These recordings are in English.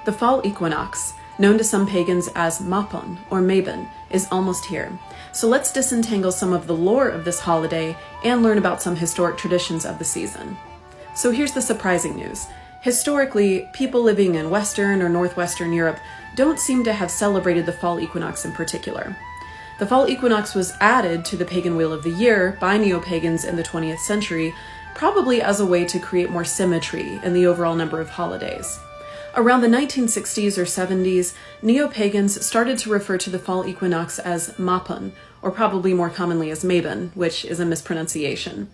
The fall equinox, known to some pagans as Mabon or Mabon, is almost here. So let's disentangle some of the lore of this holiday and learn about some historic traditions of the season. So here's the surprising news. Historically, people living in Western or Northwestern Europe don't seem to have celebrated the fall equinox in particular. The fall equinox was added to the pagan wheel of the year by neo-pagans in the 20th century, probably as a way to create more symmetry in the overall number of holidays. Around the 1960s or 70s, neo-pagans started to refer to the fall equinox as Mabon, or probably more commonly as Mabon, which is a mispronunciation.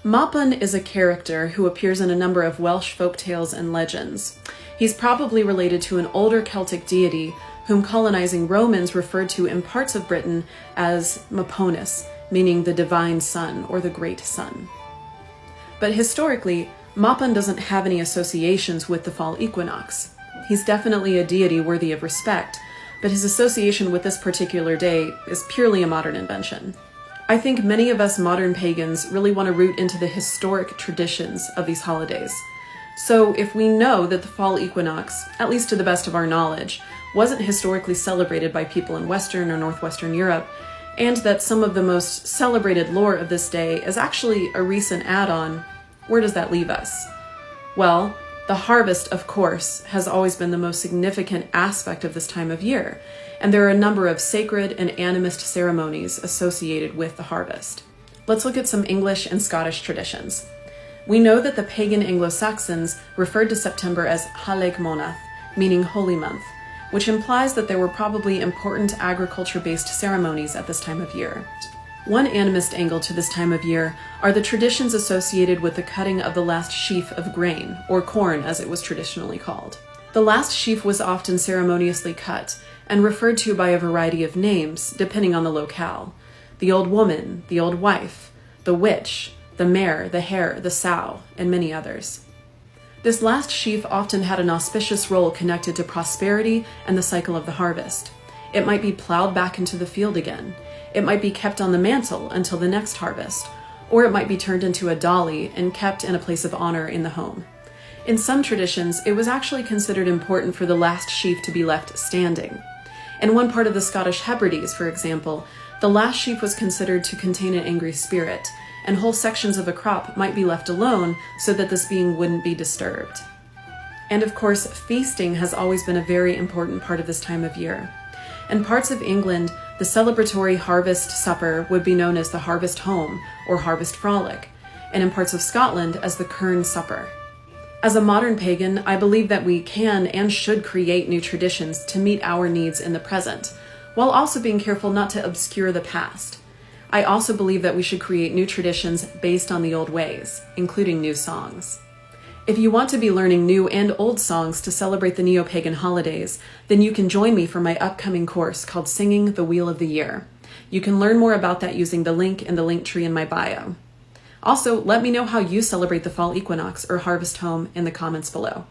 Mabon is a character who appears in a number of Welsh folktales and legends. He's probably related to an older Celtic deity whom colonizing Romans referred to in parts of Britain as Maponus, meaning the divine sun or the great sun. But historically, Mabon doesn't have any associations with the fall equinox. He's definitely a deity worthy of respect, but his association with this particular day is purely a modern invention. I think many of us modern pagans really want to root into the historic traditions of these holidays. So if we know that the fall equinox, at least to the best of our knowledge, wasn't historically celebrated by people in Western or Northwestern Europe, and that some of the most celebrated lore of this day is actually a recent add-on, where does that leave us? Well, the harvest, of course, has always been the most significant aspect of this time of year, and there are a number of sacred and animist ceremonies associated with the harvest. Let's look at some English and Scottish traditions. We know that the pagan Anglo-Saxons referred to September as Haleg Monath, meaning holy month, which implies that there were probably important agriculture-based ceremonies at this time of year. One animist angle to this time of year are the traditions associated with the cutting of the last sheaf of grain, or corn as it was traditionally called. The last sheaf was often ceremoniously cut and referred to by a variety of names depending on the locale. The old woman, the old wife, the witch, the mare, the hare, the sow, and many others. This last sheaf often had an auspicious role connected to prosperity and the cycle of the harvest. It might be plowed back into the field again. It might be kept on the mantle until the next harvest, or it might be turned into a dolly and kept in a place of honor in the home. In some traditions, it was actually considered important for the last sheaf to be left standing. In one part of the Scottish Hebrides, for example, the last sheaf was considered to contain an angry spirit, and whole sections of a crop might be left alone so that this being wouldn't be disturbed. And of course, feasting has always been a very important part of this time of year. In parts of England, the celebratory harvest supper would be known as the harvest home or harvest frolic, and in parts of Scotland as the Kern supper. As a modern pagan, I believe that we can and should create new traditions to meet our needs in the present, while also being careful not to obscure the past. I also believe that we should create new traditions based on the old ways, including new songs. If you want to be learning new and old songs to celebrate the neo-pagan holidays, then you can join me for my upcoming course called Singing the Wheel of the Year. You can learn more about that using the link in the link tree in my bio. Also, let me know how you celebrate the fall equinox or harvest home in the comments below.